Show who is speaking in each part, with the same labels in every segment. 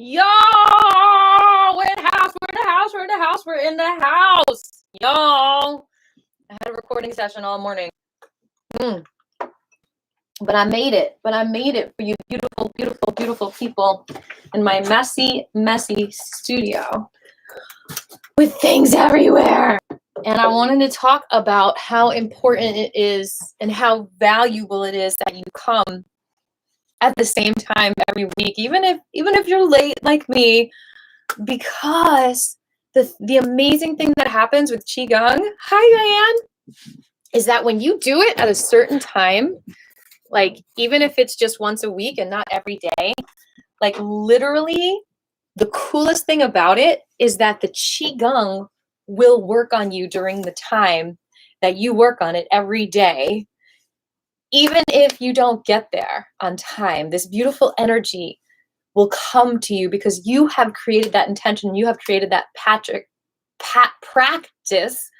Speaker 1: Yo, we're in the house, we're in the house, we're in the house, we're in the house. Yo, I had a recording session all morning. But I made it. For you beautiful, beautiful, beautiful people in my messy, messy studio with things everywhere. And I wanted to talk about how important it is and how valuable it is that you come at the same time every week, even if you're late like me, because the amazing thing that happens with Qi Gong, hi Diane, is that when you do it at a certain time, like even if it's just once a week and not every day, like literally the coolest thing about it is that the Qi Gong will work on you during the time that you work on it every day. Even if you don't get there on time, this beautiful energy will come to you because you have created that intention. You have created that practice.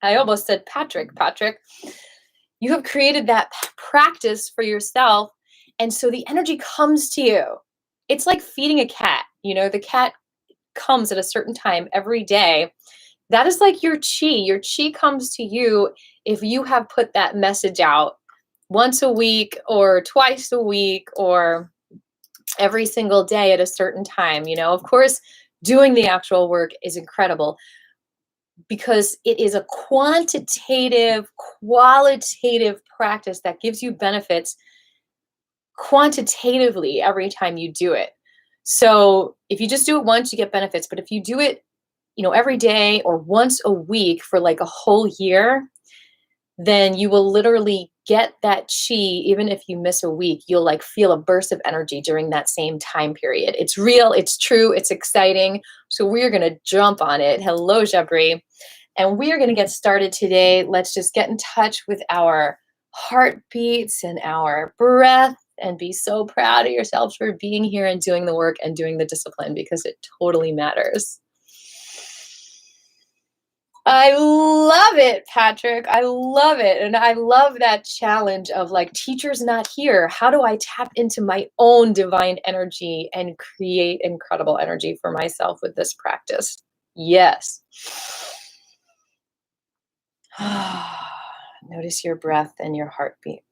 Speaker 1: I almost said Patrick. You have created that practice for yourself. And so the energy comes to you. It's like feeding a cat. You know, the cat comes at a certain time every day. That is like your Qi. Your Qi comes to you if you have put that message out once a week or twice a week or every single day at a certain time. You know, of course, doing the actual work is incredible because it is a qualitative practice that gives you benefits quantitatively every time you do it. So if you just do it once, you get benefits. But if you do it, you know, every day or once a week for like a whole year, then you will literally get that Qi. Even if you miss a week, you'll like feel a burst of energy during that same time period. It's real, it's true, it's exciting. So we're going to jump on it. Hello, Jabri. And we are going to get started today. Let's just get in touch with our heartbeats and our breath and be so proud of yourselves for being here and doing the work and doing the discipline because it totally matters. I love it, Patrick. I love it. And I love that challenge of like, teacher's not here. How do I tap into my own divine energy and create incredible energy for myself with this practice? Yes. Notice your breath and your heartbeat.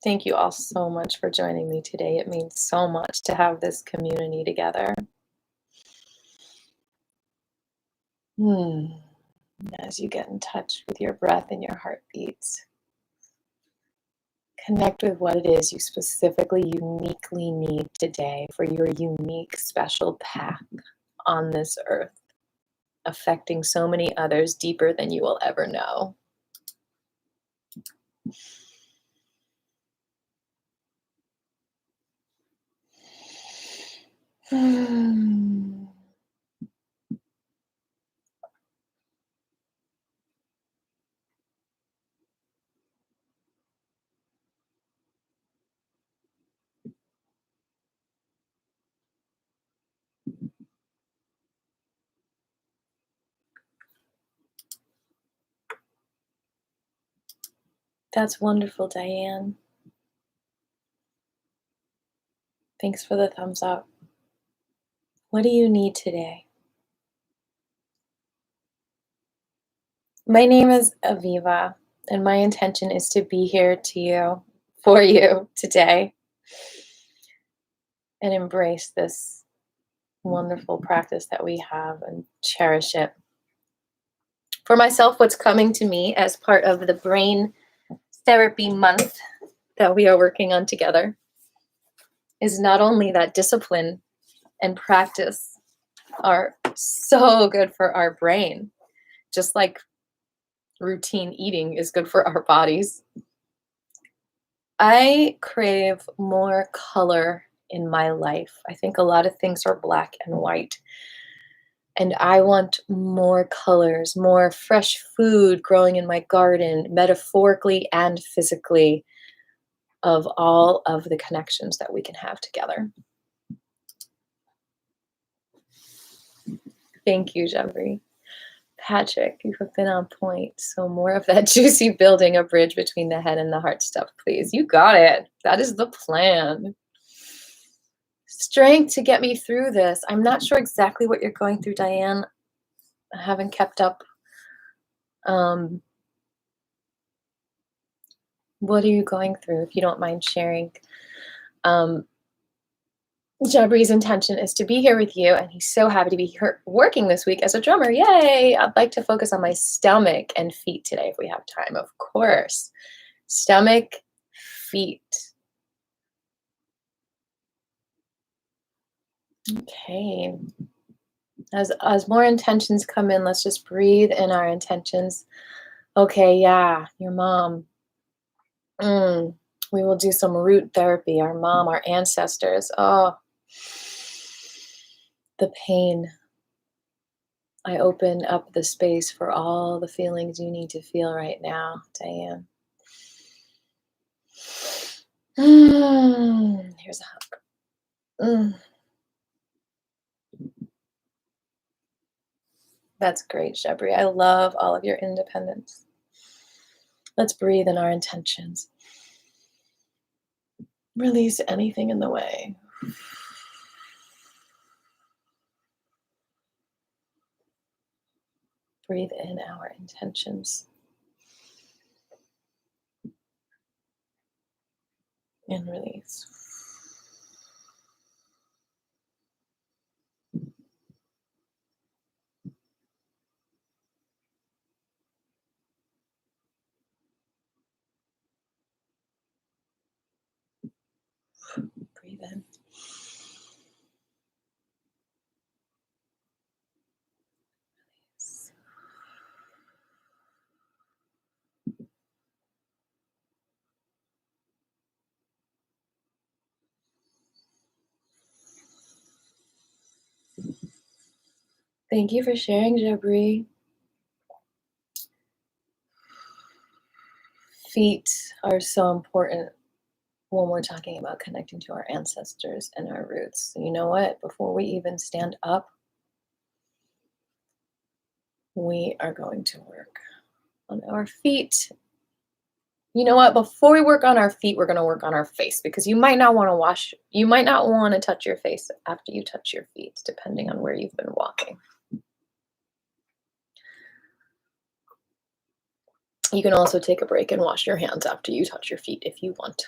Speaker 1: Thank you all so much for joining me today. It means so much to have this community together. As you get in touch with your breath and your heartbeats, connect with what it is you specifically, uniquely need today for your unique, special path on this earth, affecting so many others deeper than you will ever know. That's wonderful, Diane. Thanks for the thumbs up. What do you need today? My name is Aviva, and my intention is to be here for you today, and embrace this wonderful practice that we have and cherish it. For myself, what's coming to me as part of the brain therapy month that we are working on together is not only that discipline and practice are so good for our brain, just like routine eating is good for our bodies. I crave more color in my life. I think a lot of things are black and white. And I want more colors, more fresh food growing in my garden, metaphorically and physically, of all of the connections that we can have together. Thank you, Jeffrey. Patrick, you have been on point. So more of that juicy building a bridge between the head and the heart stuff, please. You got it. That is the plan. Strength to get me through this. I'm not sure exactly what you're going through, Diane. I haven't kept up. What are you going through, if you don't mind sharing? Jabri's intention is to be here with you, and he's so happy to be here working this week as a drummer. Yay! I'd like to focus on my stomach and feet today if we have time, of course. Stomach, feet. Okay. As more intentions come in, let's just breathe in our intentions. Okay, yeah, your mom. We will do some root therapy. Our mom, our ancestors. Oh, the pain. I open up the space for all the feelings you need to feel right now, Diane. Here's a hug. That's great, Jabri. I love all of your independence. Let's breathe in our intentions. Release anything in the way. Breathe in our intentions. And release. Breathe in. Release. Thank you for sharing, Jabri. Feet are so important when we're talking about connecting to our ancestors and our roots. You know what? Before we even stand up, we are going to work on our feet. You know what? Before we work on our feet, we're going to work on our face, because you might not want to touch your face after you touch your feet, depending on where you've been walking. You can also take a break and wash your hands after you touch your feet if you want.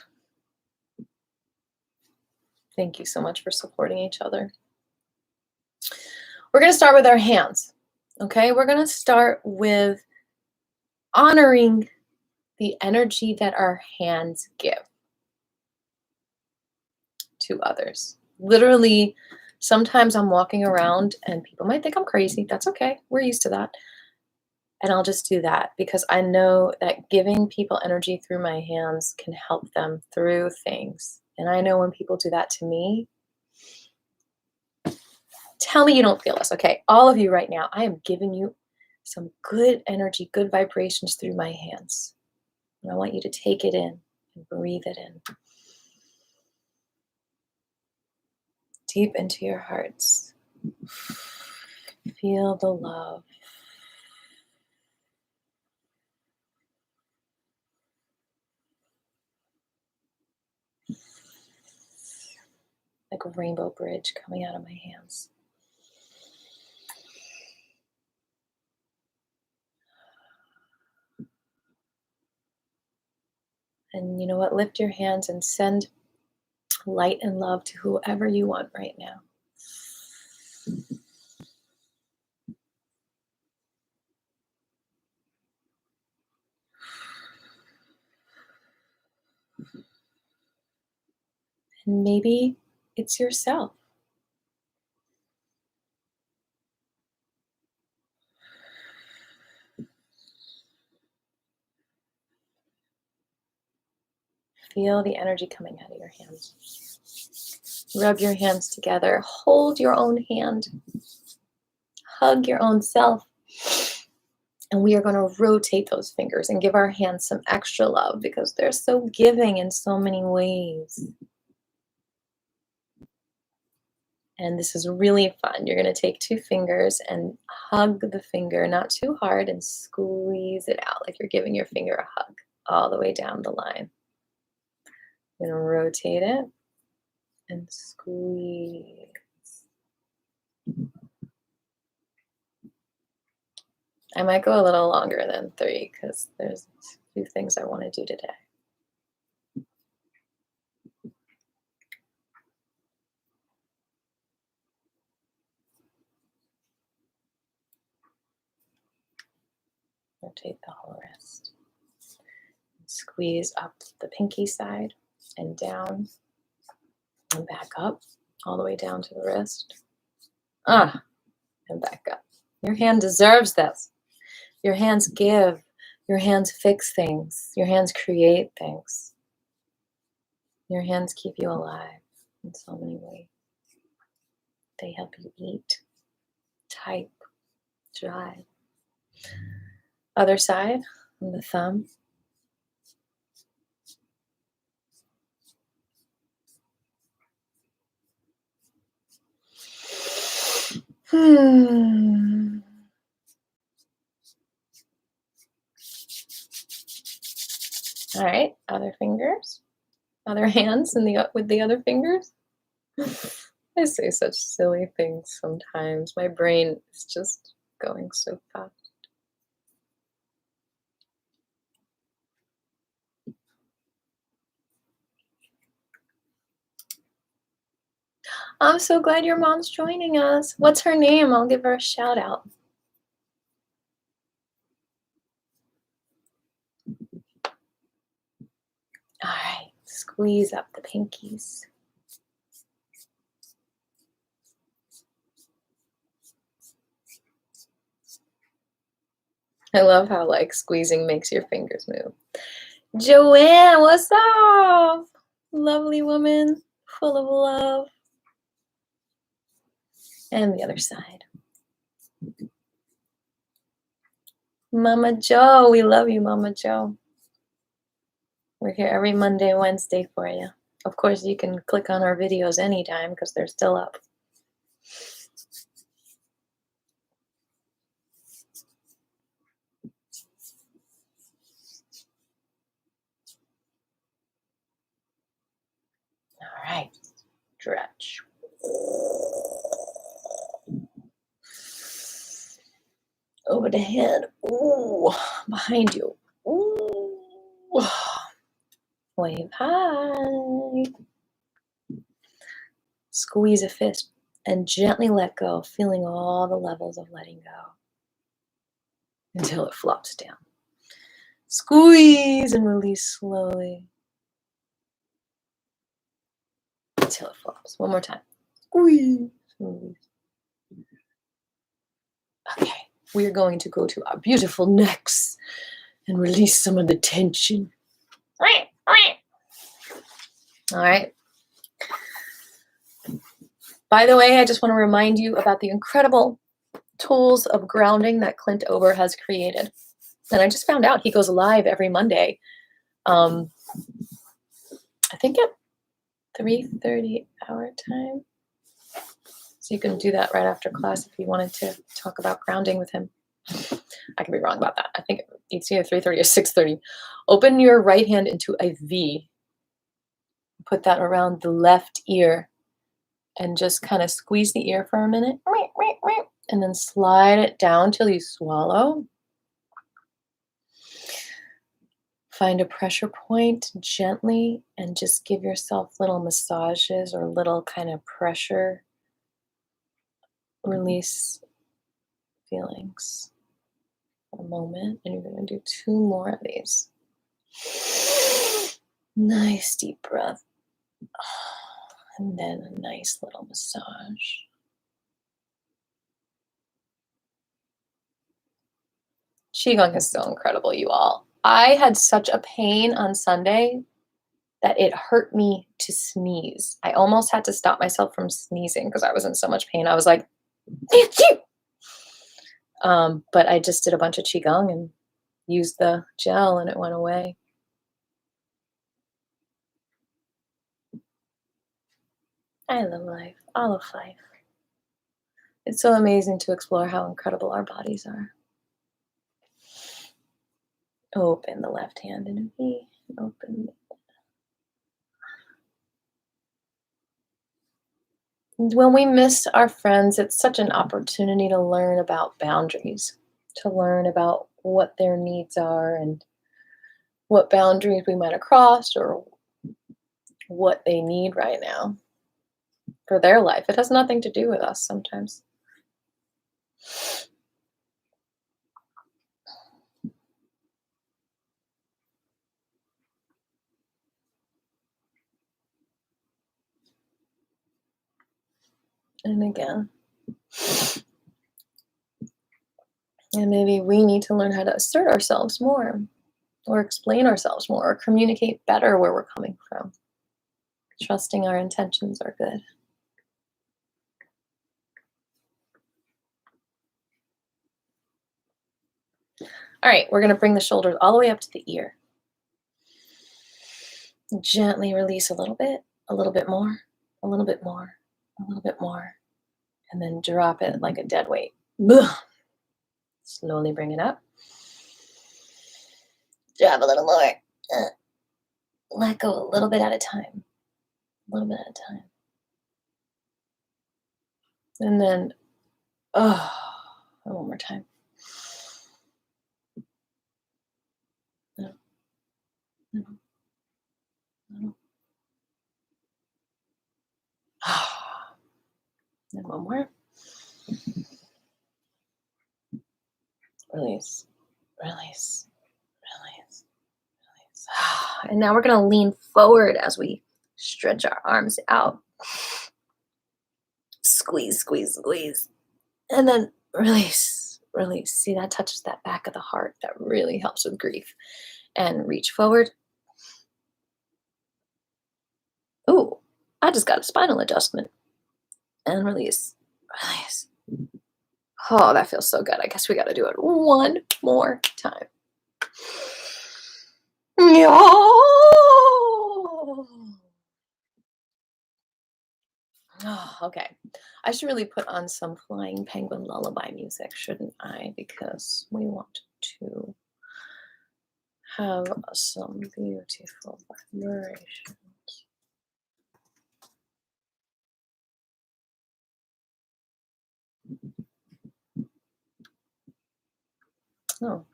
Speaker 1: Thank you so much for supporting each other. We're going to start with our hands. Okay, we're going to start with honoring the energy that our hands give to others. Literally, sometimes I'm walking around and people might think I'm crazy. That's okay. We're used to that. And I'll just do that because I know that giving people energy through my hands can help them through things. And I know when people do that to me, tell me you don't feel this. Okay, all of you right now, I am giving you some good energy, good vibrations through my hands. And I want you to take it in and breathe it in. Deep into your hearts. Feel the love. Like a rainbow bridge coming out of my hands. And you know what? Lift your hands and send light and love to whoever you want right now. And maybe it's yourself. Feel the energy coming out of your hands. Rub your hands together. Hold your own hand. Hug your own self. And we are going to rotate those fingers and give our hands some extra love because they're so giving in so many ways. And this is really fun. You're going to take 2 fingers and hug the finger, not too hard, and squeeze it out like you're giving your finger a hug all the way down the line. You're going to rotate it and squeeze. I might go a little longer than 3 because there's a few things I want to do today. Rotate the whole wrist. Squeeze up the pinky side and down and back up all the way down to the wrist. And back up. Your hand deserves this. Your hands give. Your hands fix things. Your hands create things. Your hands keep you alive in so many ways. They help you eat, type, drive. Other side, on the thumb. All right, other fingers, other hands with the other fingers. I say such silly things sometimes. My brain is just going so fast. I'm so glad your mom's joining us. What's her name? I'll give her a shout out. All right, squeeze up the pinkies. I love how like squeezing makes your fingers move. Joanne, what's up? Lovely woman, full of love. And the other side. Mama Joe, we love you, Mama Joe. We're here every Monday, Wednesday for you. Of course, you can click on our videos anytime because they're still up. All right, stretch. Over the head. Ooh, behind you. Ooh. Wave high. Squeeze a fist and gently let go, feeling all the levels of letting go until it flops down. Squeeze and release slowly until it flops. One more time. Squeeze and release. Okay, we are going to go to our beautiful necks and release some of the tension. All right. By the way, I just want to remind you about the incredible tools of grounding that Clint Ober has created. And I just found out he goes live every Monday. I think at 3:30 our time. So you can do that right after class if you wanted to talk about grounding with him. I could be wrong about that. I think it's either 3:30 or 6:30. Open your right hand into a V. Put that around the left ear and just kind of squeeze the ear for a minute. And then slide it down till you swallow. Find a pressure point gently and just give yourself little massages or little kind of pressure release feelings for a moment. And you're going to do 2 more of these. Nice deep breath. And then a nice little massage. Qi Gong is so incredible, you all. I had such a pain on Sunday that it hurt me to sneeze. I almost had to stop myself from sneezing because I was in so much pain. I was like, but I just did a bunch of Qi Gong and used the gel and it went away. I love life, all of life. It's so amazing to explore how incredible our bodies are. Open the left hand in a V. Open. And when we miss our friends, it's such an opportunity to learn about boundaries, to learn about what their needs are and what boundaries we might have crossed or what they need right now for their life. It has nothing to do with us sometimes. And again. And maybe we need to learn how to assert ourselves more, or explain ourselves more, or communicate better where we're coming from. Trusting our intentions are good. All right, we're going to bring the shoulders all the way up to the ear. Gently release a little bit more, a little bit more, a little bit more, and then drop it like a dead weight. Slowly bring it up. Drop a little more. Let go a little bit at a time. A little bit at a time. And then, one more time. No. No. No. And one more. Release, release, release, release. And now we're going to lean forward as we stretch our arms out. Squeeze, squeeze, squeeze. And then release, release. See, that touches that back of the heart. That really helps with grief. And reach forward. Ooh, I just got a spinal adjustment. And release, release. Oh, that feels so good. I guess we got to do it one more time. Oh, okay. I should really put on some flying penguin lullaby music, shouldn't I? Because we want to have some beautiful vibrations. Oh.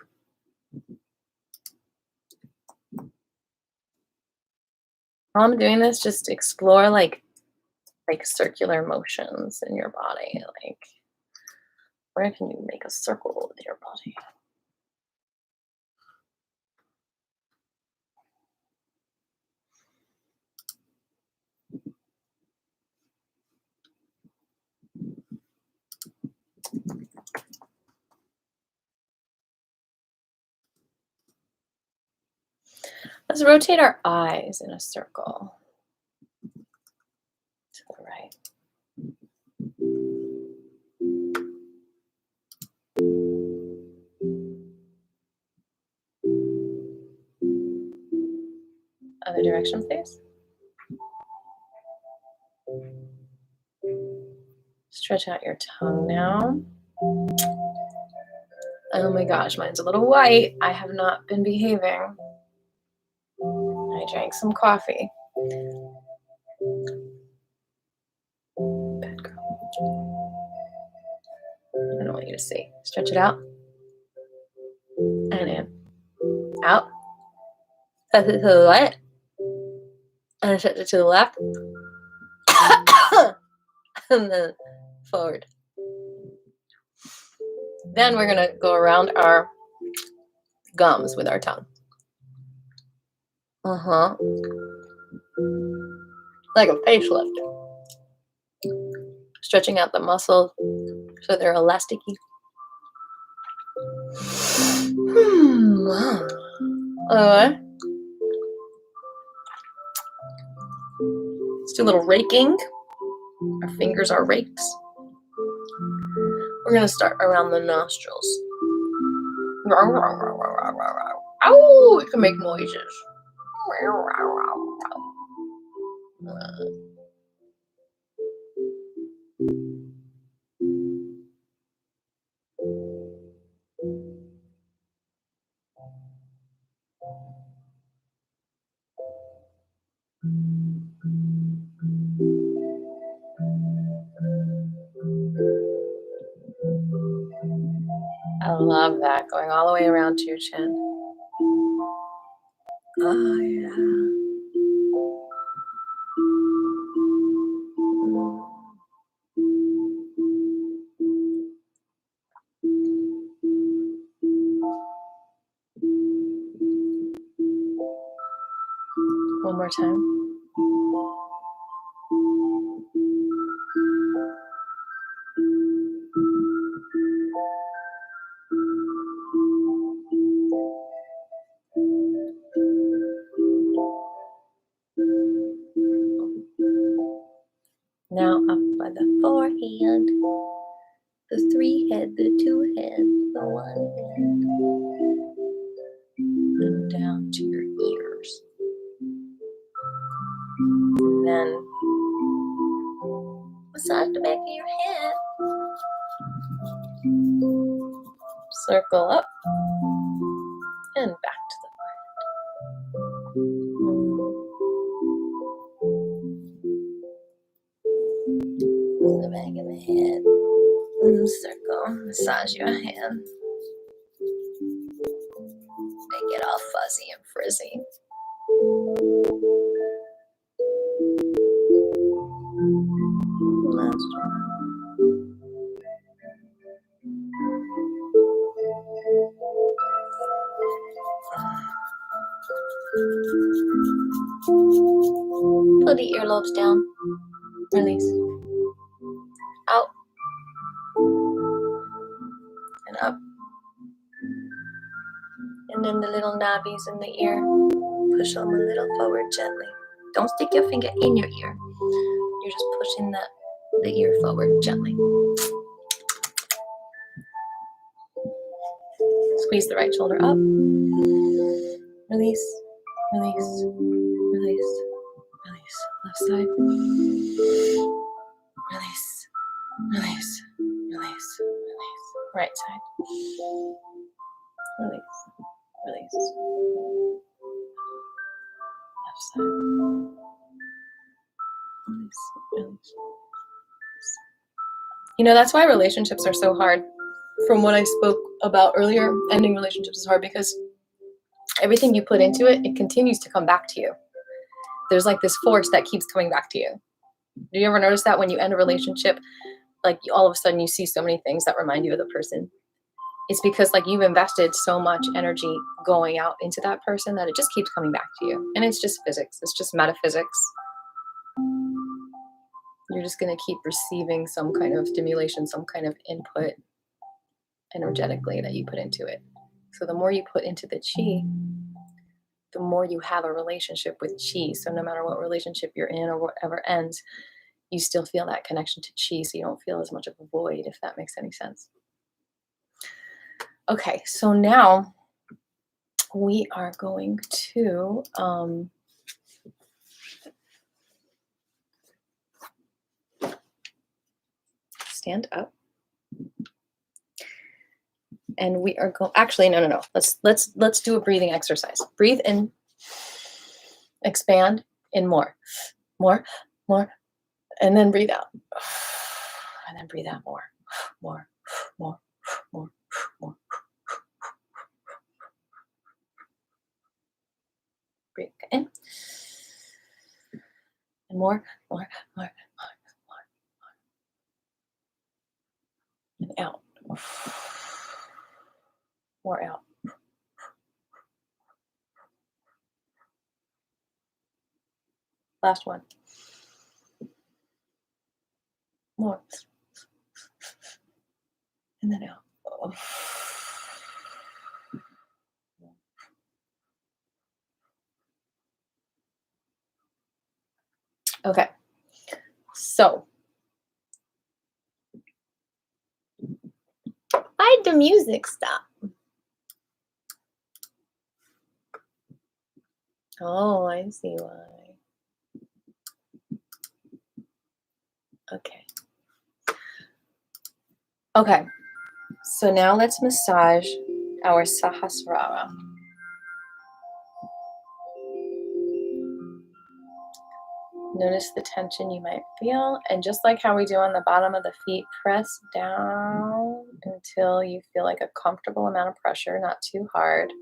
Speaker 1: While I'm doing this, just explore like circular motions in your body. Like, where can you make a circle with your body? Let's rotate our eyes in a circle to the right. Other direction, please. Stretch out your tongue now. Oh my gosh, mine's a little white. I have not been behaving. I drank some coffee. Bad girl. I don't want you to see. Stretch it out. And in. Out. Stretch it to the right. And stretch it to the left. And then forward. Then we're going to go around our gums with our tongue. Like a facelift. Stretching out the muscles so they're elasticy. Alright. Let's do a little raking. Our fingers are rakes. We're going to start around the nostrils. Ow! It can make noises. I love that, going all the way around to your chin. Oh, yeah. One more time. Now up by the forehead, the 3 head, the 2 head, the 1 head, and down to your ears. And then massage the back of your head. Circle up and back to the the back of the head. Circle, massage your hand. Make it all fuzzy and frizzy. Last one. Pull the earlobes down. Release. Out. And up. And then the little knobbies in the ear. Push them a little forward gently. Don't stick your finger in your ear. You're just pushing the ear forward gently. Squeeze the right shoulder up. Release, release, release, release. Left side. Release, release, release, release. Right side. Release, release. Left side. Release, release. You know, that's why relationships are so hard. From what I spoke about earlier, ending relationships is hard because everything you put into it, it continues to come back to you. There's like this force that keeps coming back to you. Do you ever notice that when you end a relationship, like all of a sudden you see so many things that remind you of the person? It's because like you've invested so much energy going out into that person that it just keeps coming back to you. And it's just physics. It's just metaphysics. You're just going to keep receiving some kind of stimulation, some kind of input energetically that you put into it. So the more you put into the Qi, the more you have a relationship with Qi. So no matter what relationship you're in or whatever ends, you still feel that connection to Qi, so you don't feel as much of a void, if that makes any sense. Okay, so now we are going to stand up. And we are going, actually, no. Let's do a breathing exercise. Breathe in, expand, in more, and then breathe out. And then breathe out more. Breathe in. And more. And out. More out. Last one. More. And then out. Okay. So, why'd the music stop? Oh, I see why. Okay. So now let's massage our Sahasrara. Notice the tension you might feel. And just like how we do on the bottom of the feet, press down until you feel like a comfortable amount of pressure, not too hard.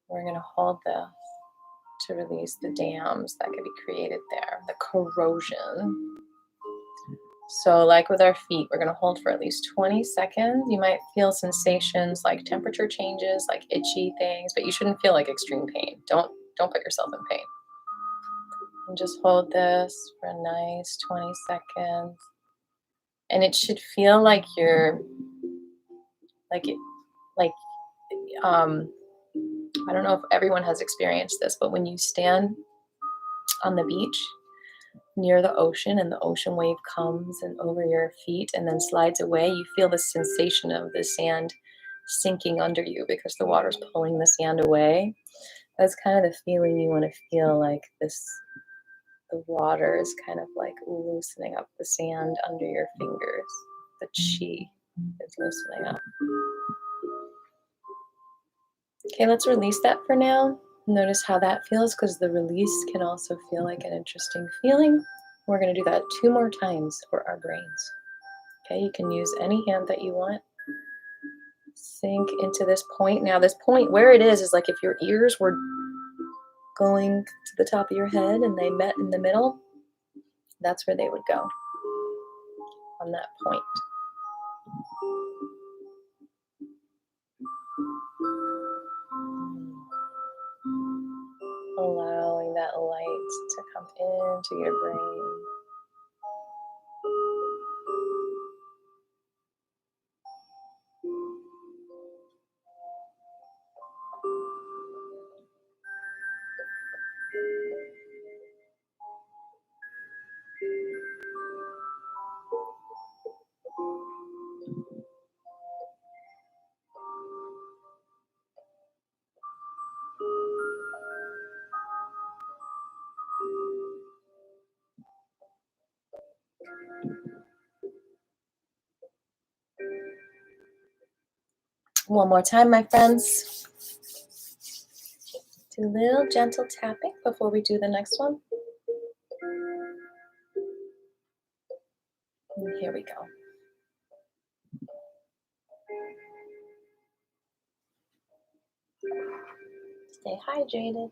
Speaker 1: We're going to hold this to release the dams that could be created there, the corrosion. So like with our feet, we're going to hold for at least 20 seconds. You might feel sensations like temperature changes, like itchy things, but you shouldn't feel like extreme pain. Don't put yourself in pain. And just hold this for a nice 20 seconds. And it should feel like you're I don't know if everyone has experienced this, but when you stand on the beach near the ocean and the ocean wave comes and over your feet and then slides away, you feel the sensation of the sand sinking under you because the water's pulling the sand away. That's kind of the feeling you want to feel, like this, the water is kind of like loosening up the sand under your fingers. The Qi is loosening up. Okay, let's release that for now. Notice how that feels, because the release can also feel like an interesting feeling. We're going to do that 2 more times for our brains. Okay, you can use any hand that you want. Sink into this point. Now this point, where it is like if your ears were going to the top of your head and they met in the middle, that's where they would go, on that point. Allowing that light to come into your brain. One more time, my friends. Do a little gentle tapping before we do the next one. And here we go. Stay hydrated.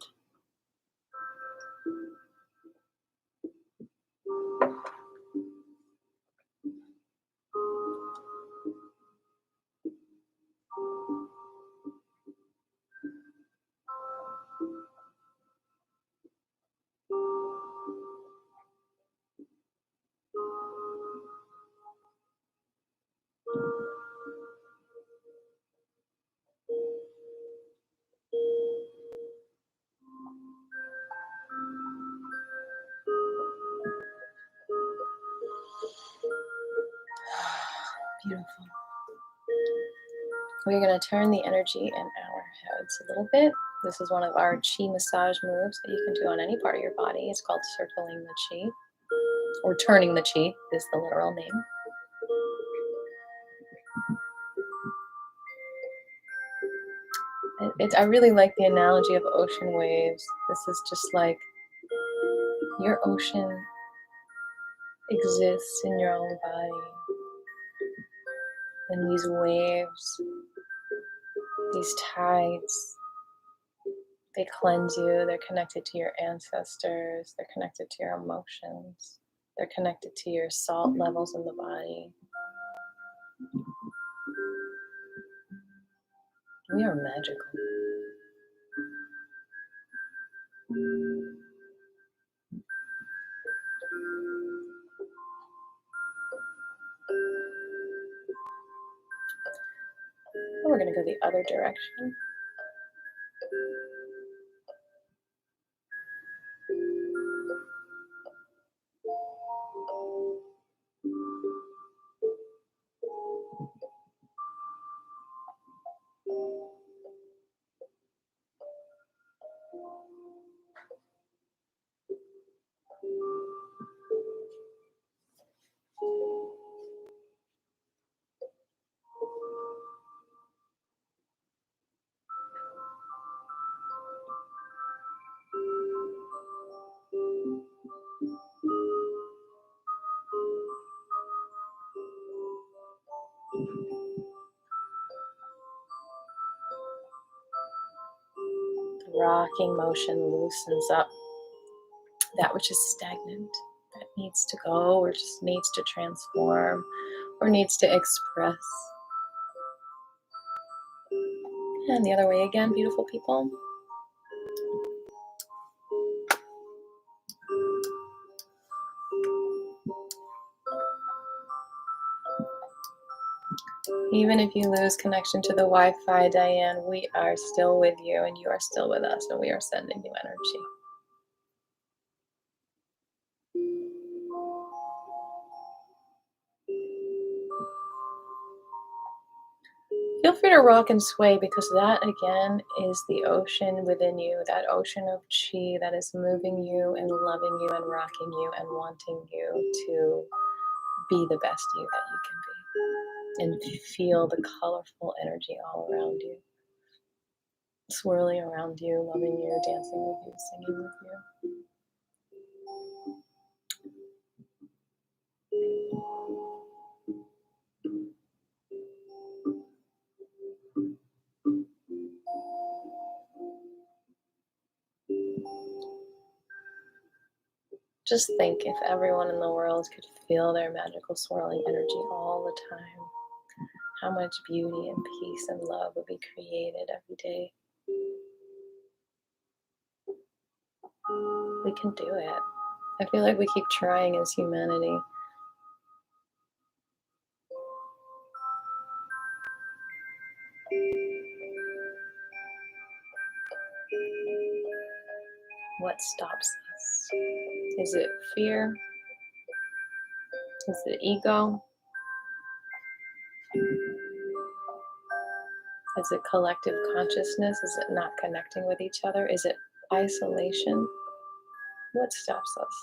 Speaker 1: Beautiful. We're going to turn the energy in our heads a little bit. This is one of our Qi massage moves that you can do on any part of your body. It's called circling the Qi, or turning the Qi is the literal name. I really like the analogy of ocean waves. This is just like your ocean exists in your own body. And these waves, these tides, they cleanse you. They're connected to your ancestors. They're connected to your emotions. They're connected to your salt levels in the body. We are magical. And we're going to go the other direction. rocking motion loosens up that which is stagnant, that needs to go or just needs to transform or needs to express. And the other way again, beautiful people. Even if you lose connection to the Wi-Fi, Diane, we are still with you and you are still with us, and we are sending you energy. Feel free to rock and sway, because that again is the ocean within you, that ocean of Qi that is moving you and loving you and rocking you and wanting you to be the best you that you can be. And feel the colorful energy all around you, swirling around you, loving you, dancing with you, singing with you. Just think if everyone in the world could feel their magical swirling energy all the time, how much beauty and peace and love would be created every day. We can do it. I feel like we keep trying as humanity. What stops us? Is it fear? Is it ego? Is it collective consciousness? Is it not connecting with each other? Is it isolation? What stops us?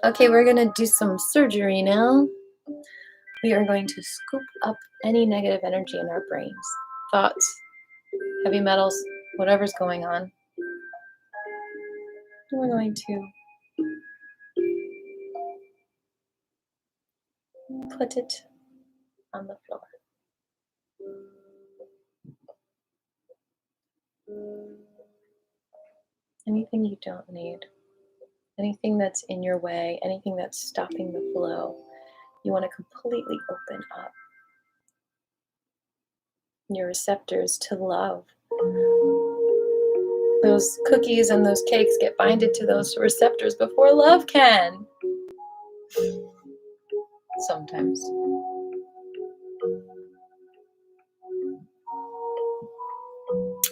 Speaker 1: Okay, we're going to do some surgery now. We are going to scoop up any negative energy in our brains, thoughts, heavy metals, whatever's going on. And we're going to put it on the floor. Anything you don't need, anything that's in your way, anything that's stopping the flow, you want to completely open up your receptors to love. Those cookies and those cakes get binded to those receptors before love can. Sometimes.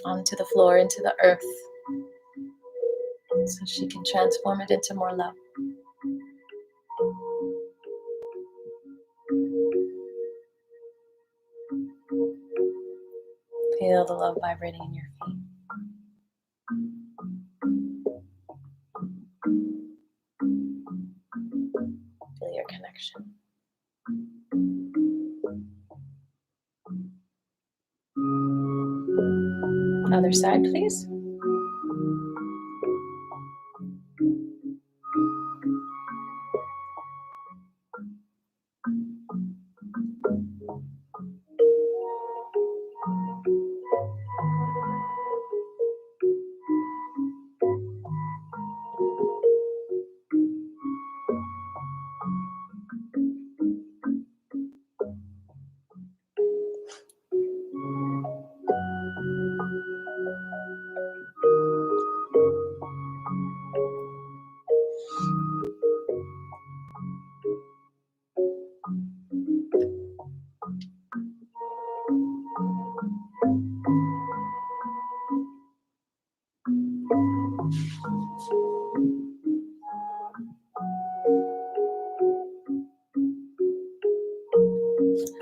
Speaker 1: Onto the floor, into the earth, so she can transform it into more love. Feel the love vibrating in your feet. Feel your connection. Other side, please.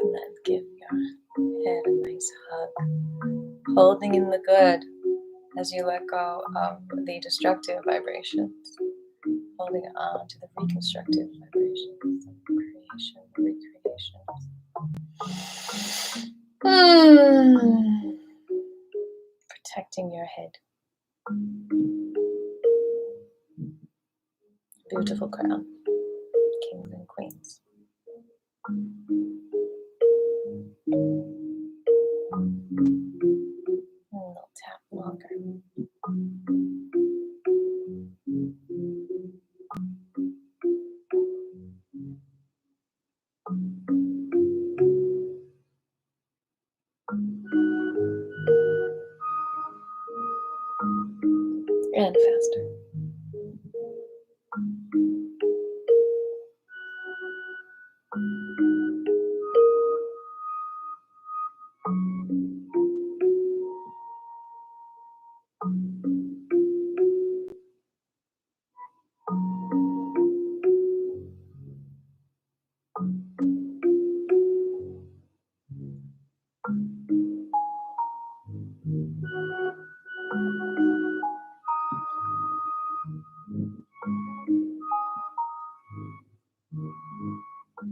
Speaker 1: And then give your head a nice hug, holding in the good as you let go of the destructive vibrations, holding on to the reconstructive vibrations of creation, recreation. Protecting your head. Beautiful crown, kings and queens. little tap longer. And faster.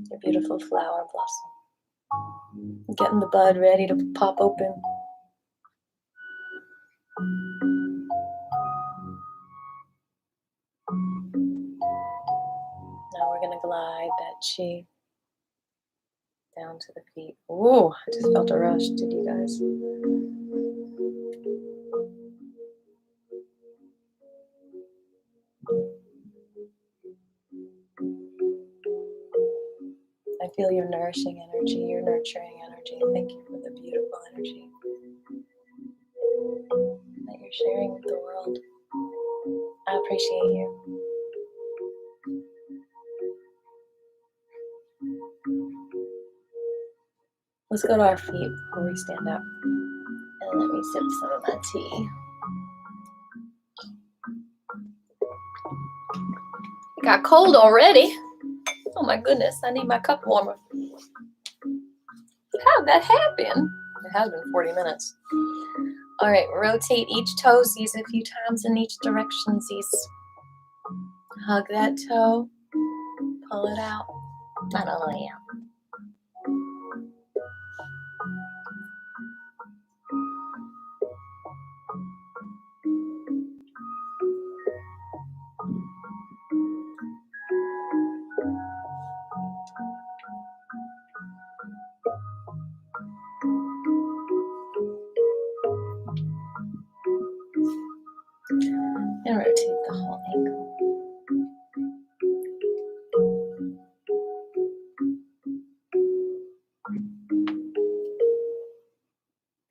Speaker 1: Your beautiful flower blossom. Getting the bud ready to pop open. Now we're going to glide that chi down to the feet. Ooh, I just felt a rush. Did you guys? I feel your nourishing energy, your nurturing energy. Thank you for the beautiful energy that you're sharing with the world. I appreciate you. Let's go to our feet before we stand up. And let me sip some of my tea. It got cold already. Oh my goodness, I need my cup warmer. How'd that happen? It has been 40 minutes. All right, rotate each toesies a few times in each direction. Hug that toe, pull it out. Not only out. And rotate the whole ankle.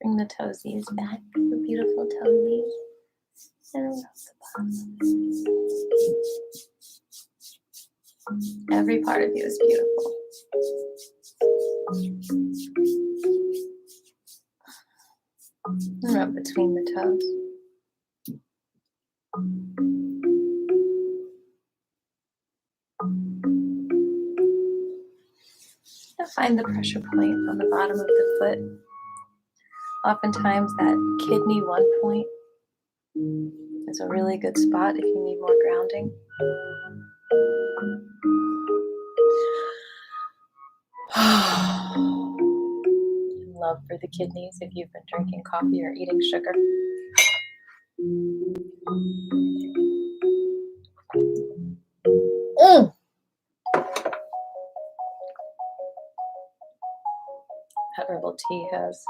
Speaker 1: Bring the toesies back, the beautiful toesies. And rub the bottom. Every part of you is beautiful. And rub between the toes. And find the pressure point on the bottom of the foot. Oftentimes that kidney 1 point is a really good spot if you need more grounding. Love for the kidneys if you've been drinking coffee or eating sugar. That herbal tea has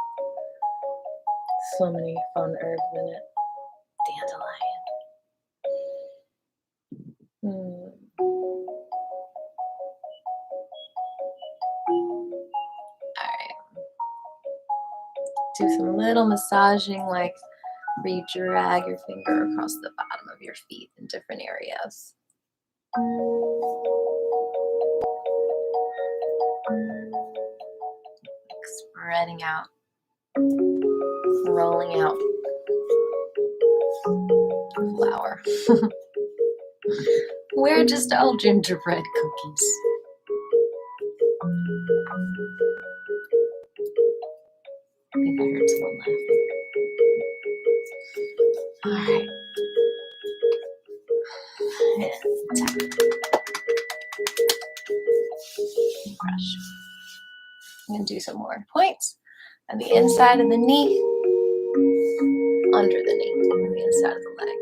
Speaker 1: so many fun herbs in it. Dandelion. Alright. Do some little massaging, like where you drag your finger across the bottom of your feet in different areas. Spreading out, rolling out flour. We're just all gingerbread cookies. I think I heard someone laughing. All right. And tap. Brush. I'm going to do some more points on the inside of the knee, under the knee, and the inside of the leg.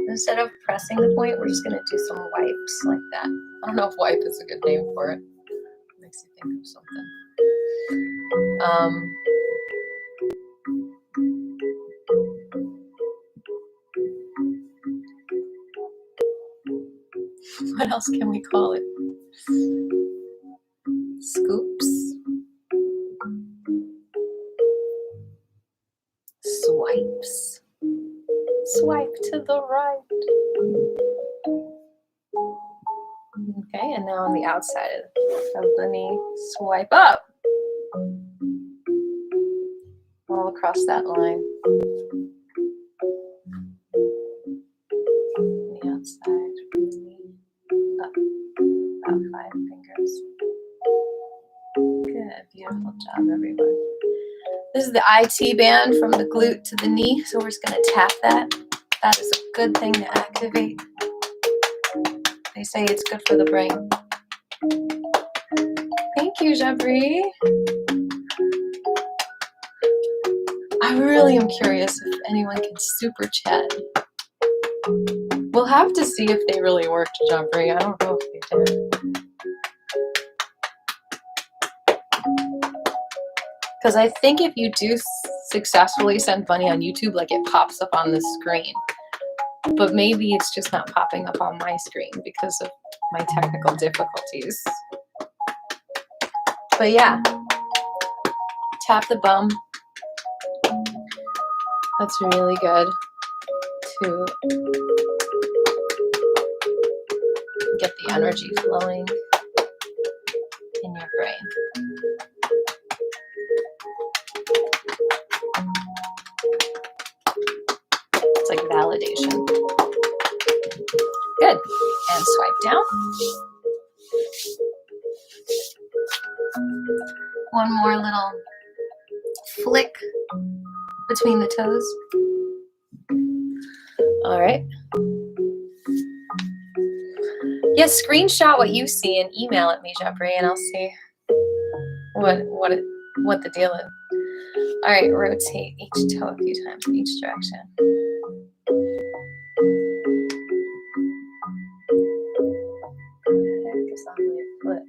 Speaker 1: Instead of pressing the point, we're just going to do some wipes like that. I don't know if wipe is a good name for it. makes you think of something. What else can we call it? Scoops. Swipes. Swipe to the right. Okay, and now on the outside of the knee, swipe up. All across that line. On the outside from the knee up, about 5 fingers. Good, beautiful job, everyone. This is the IT band from the glute to the knee, so we're just going to tap that. That is a good thing to activate. They say it's good for the brain. Thank you, Jabri. I really am curious if anyone can super chat. We'll have to see if they really worked, Jabri. I don't know if they did. Because I think if you do successfully send money on YouTube, like it pops up on the screen. But maybe it's just not popping up on my screen because of my technical difficulties. But yeah, tap the bum. That's really good to get the energy flowing in your brain. It's like validation. Good. And swipe down. One more little flick between the toes. All right. Yes, screenshot what you see and email it me, Jeffrey, and I'll see what the deal is. All right, rotate each toe a few times in each direction. What the heck is on my foot?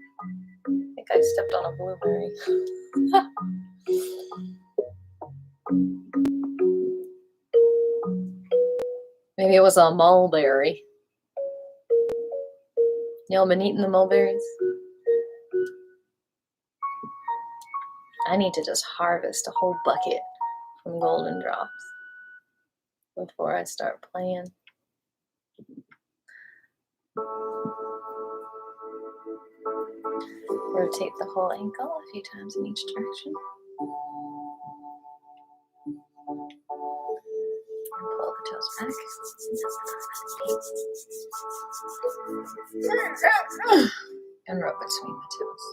Speaker 1: I think I stepped on a blueberry. Maybe it was a mulberry. Y'all been eating the mulberries? I need to just harvest a whole bucket from Golden Drops before I start playing. Rotate the whole ankle a few times in each direction. And pull the toes back. And rub between the toes.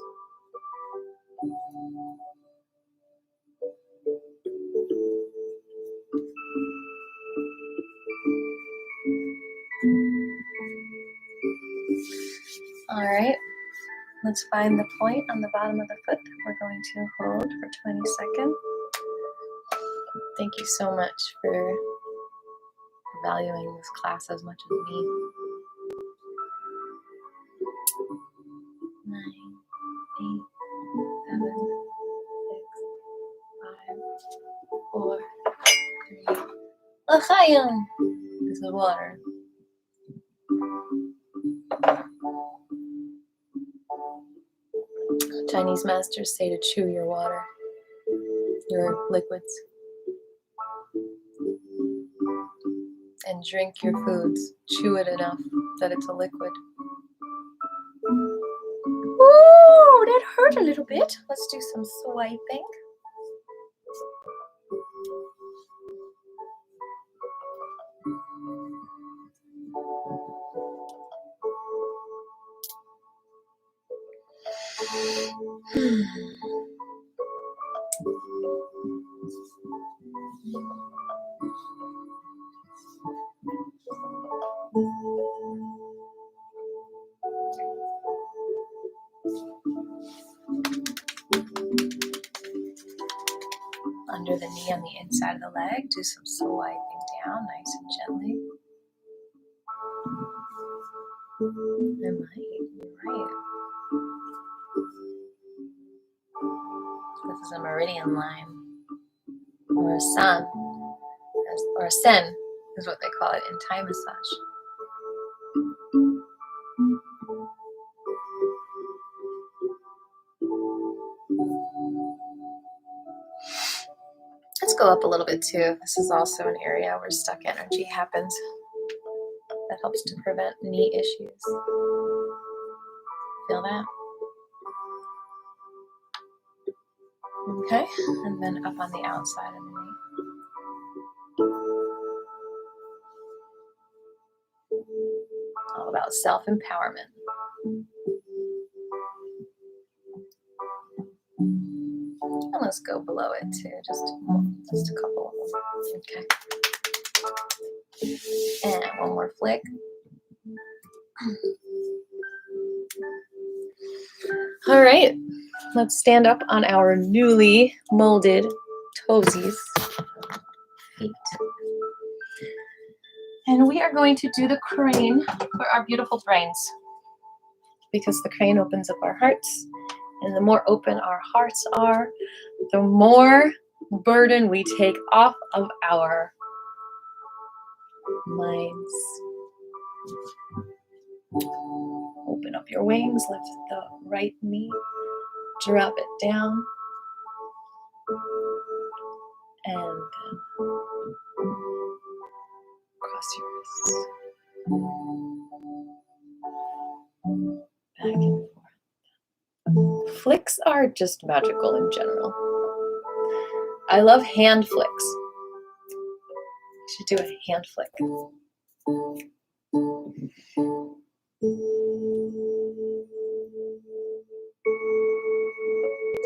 Speaker 1: All right, let's find the point on the bottom of the foot that we're going to hold for 20 seconds. Thank you so much for valuing this class as much as me. 9, 8, 7, 6, 5, 4, 3. L'chaim is the water. Chinese masters say to chew your water, your liquids, and drink your foods. Chew it enough that it's a liquid. Ooh, that hurt a little bit. Let's do some swiping. Under the knee on the inside of the leg, do some swiping down nice and gently. You're right. This is a meridian line, or a sun, or a sen is what they call it in Thai massage. Let's go up a little bit too. This is also an area where stuck energy happens. That helps to prevent knee issues. Feel that? Okay, and then up on the outside of the knee. All about self-empowerment. And let's go below it too, just a couple of them. Okay. And one more flick. All right, let's stand up on our newly molded toesies feet. And we are going to do the crane for our beautiful brains, because the crane opens up our hearts, and the more open our hearts are, the more burden we take off of our minds. Open up your wings, lift the right knee, drop it down, and then cross your wrists. Back and forth. Flicks are just magical in general. I love hand flicks. I should do a hand flick.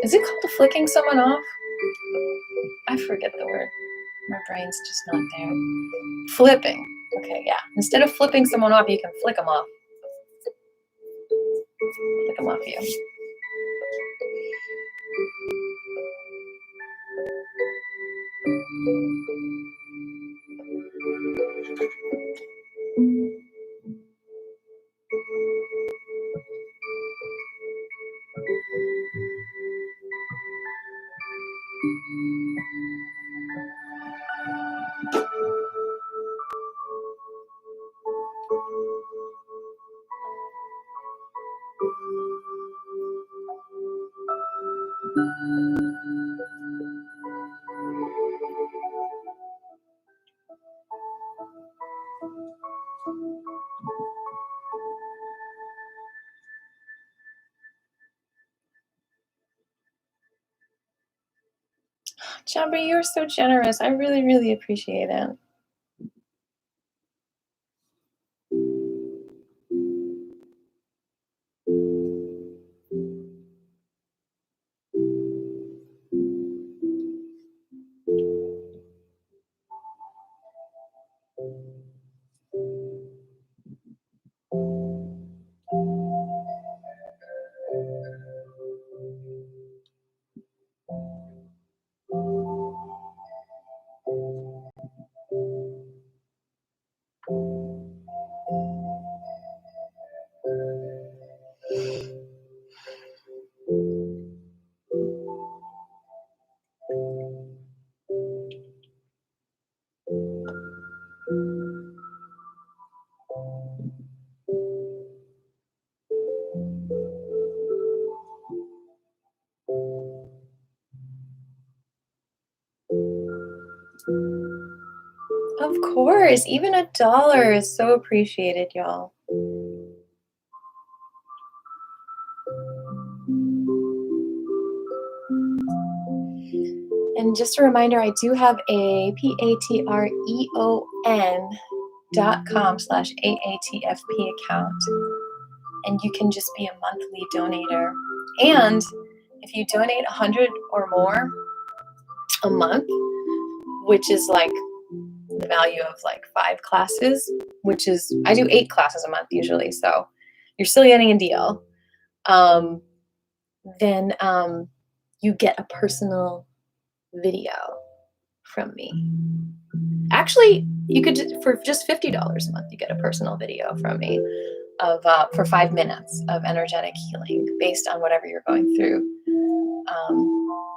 Speaker 1: Is it called flicking someone off? I forget the word. My brain's just not there. Flipping. Okay, yeah. Instead of flipping someone off, you can flick them off. Flick them off you. Jabri, you're so generous. I really, really appreciate it. Of course, even $1 is so appreciated, y'all. And just a reminder, I do have a patreon.com/AATFP account. And you can just be a monthly donator. And if you donate 100 or more a month, which is like the value of like 5 classes, which is, I do 8 classes a month usually, so you're still getting a deal. Then you get a personal video from me. Actually, you could, for just $50 a month, you get a personal video from me. for 5 minutes of energetic healing based on whatever you're going through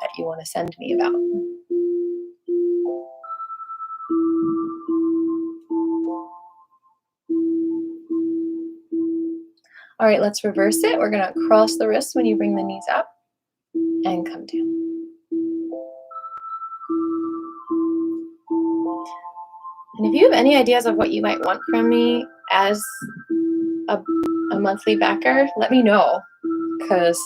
Speaker 1: that you want to send me about. All right, let's reverse it. We're going to cross the wrists when you bring the knees up and come down. And if you have any ideas of what you might want from me as a monthly backer, let me know, because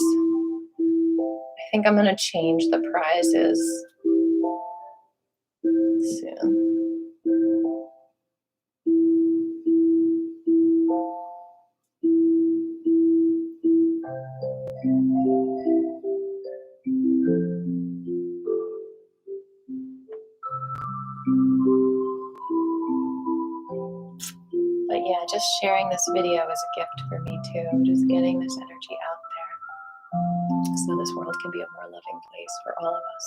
Speaker 1: I think I'm going to change the prizes soon. But yeah, just sharing this video is a gift for me too. Just getting this energy out there so this world can be a more loving place for all of us.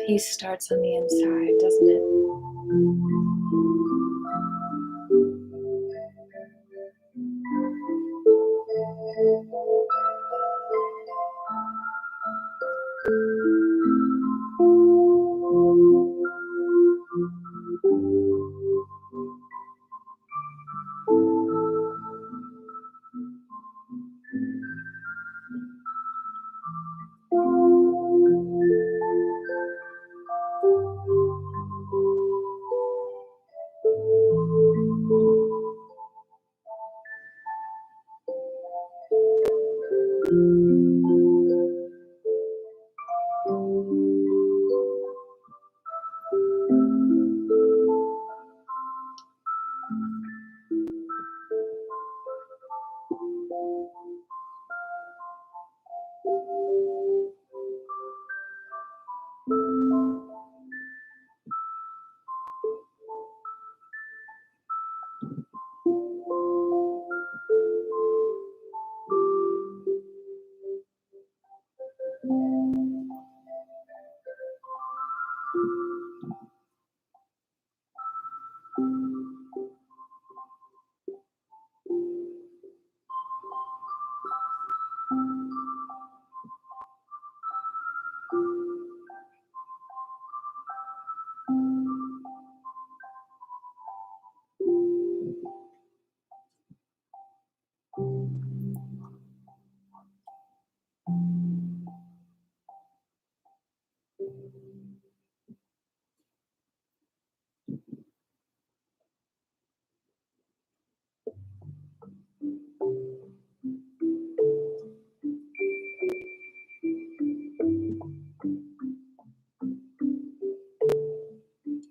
Speaker 1: Peace starts on the inside, doesn't it?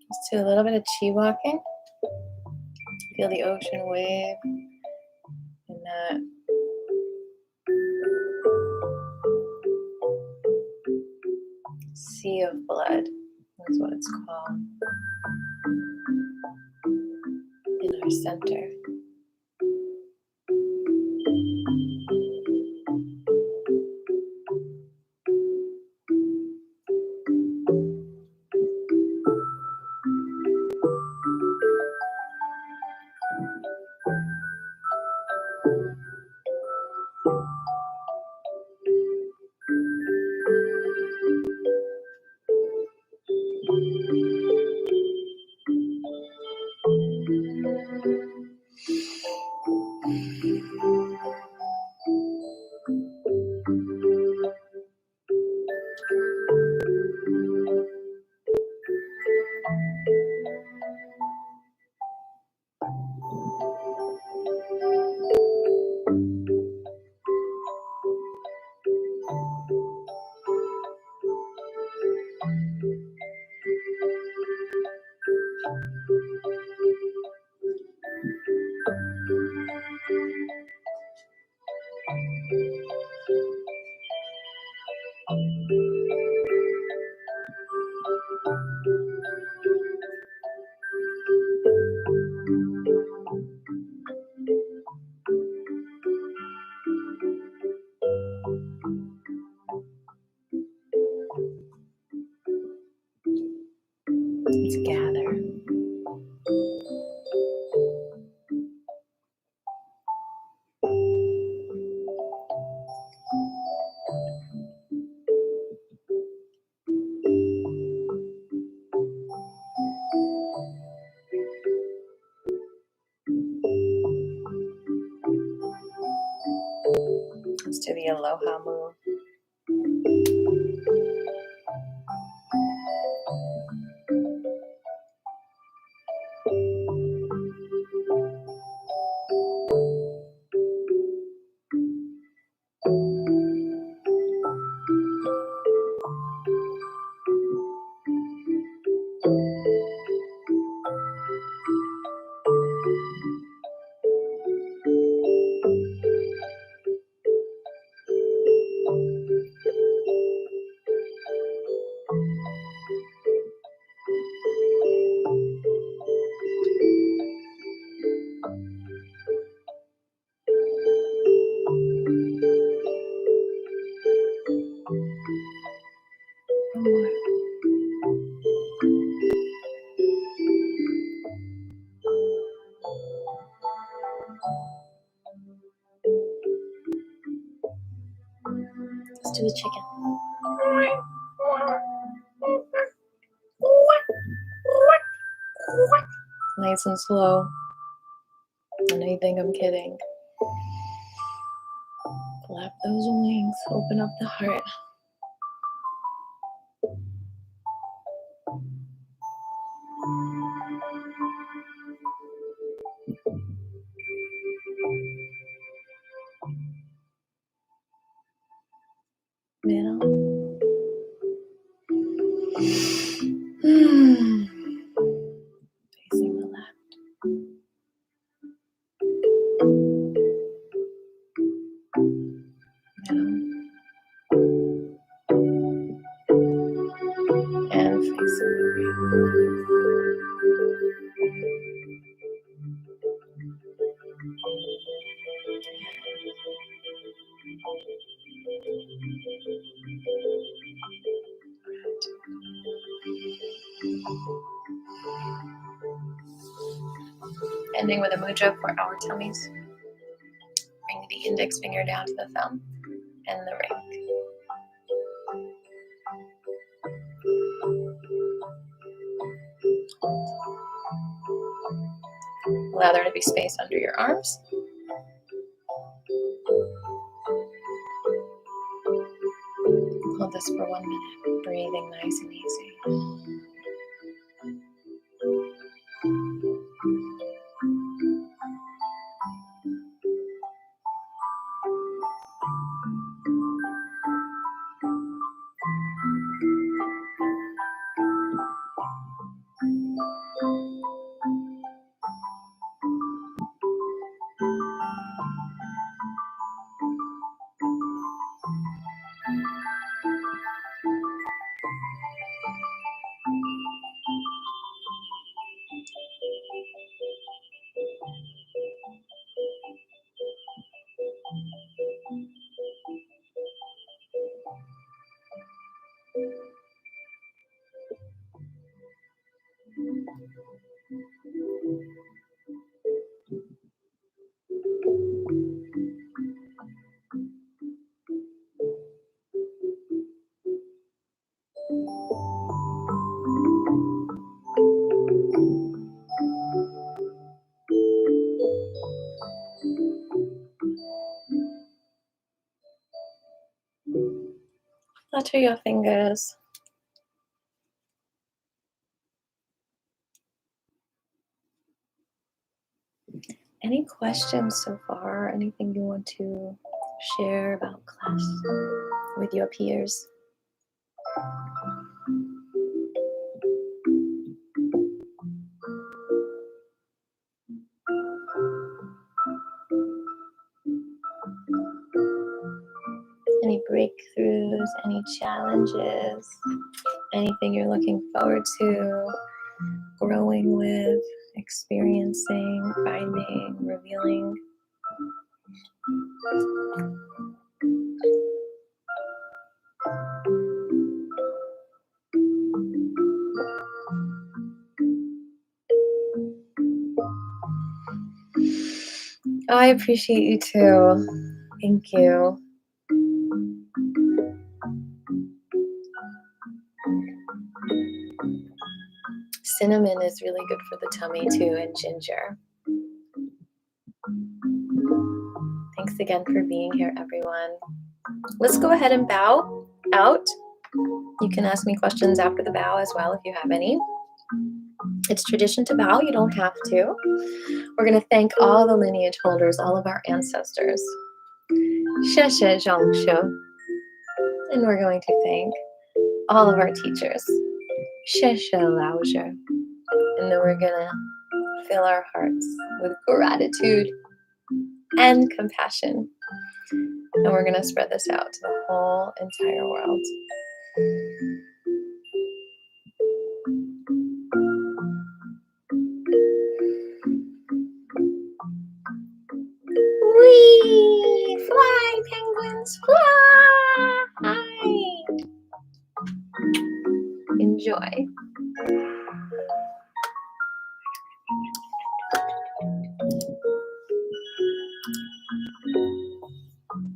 Speaker 1: Let's do a little bit of chi walking. Feel the ocean wave in that sea of blood. That's what it's called. In our center. the aloha move. Let's do the chicken. Nice and slow. I know you think I'm kidding. Flap those wings. Open up the heart. Middle. Facing the left. Middle. And facing the Ending with a mudra for our tummies. Bring the index finger down to the thumb and the ring. Allow there to be space under your arms. Hold this for 1 minute, breathing nice and easy. Flutter your fingers. Any questions so far? Anything you want to share about class with your peers? Any breakthroughs, any challenges, anything you're looking forward to growing with, experiencing, finding, revealing? Oh, I appreciate you too. Thank you. Cinnamon is really good for the tummy too, and ginger. Thanks again for being here, everyone. let's go ahead and bow out. You can ask me questions after the bow as well if you have any. It's tradition to bow, you don't have to. We're going to thank all the lineage holders, all of our ancestors. Xie zhongshu. And we're going to thank all of our teachers. Xie laozhe. And then we're going to fill our hearts with gratitude and compassion. And we're going to spread this out to the whole entire world. Whee! Fly, penguins, fly! Enjoy.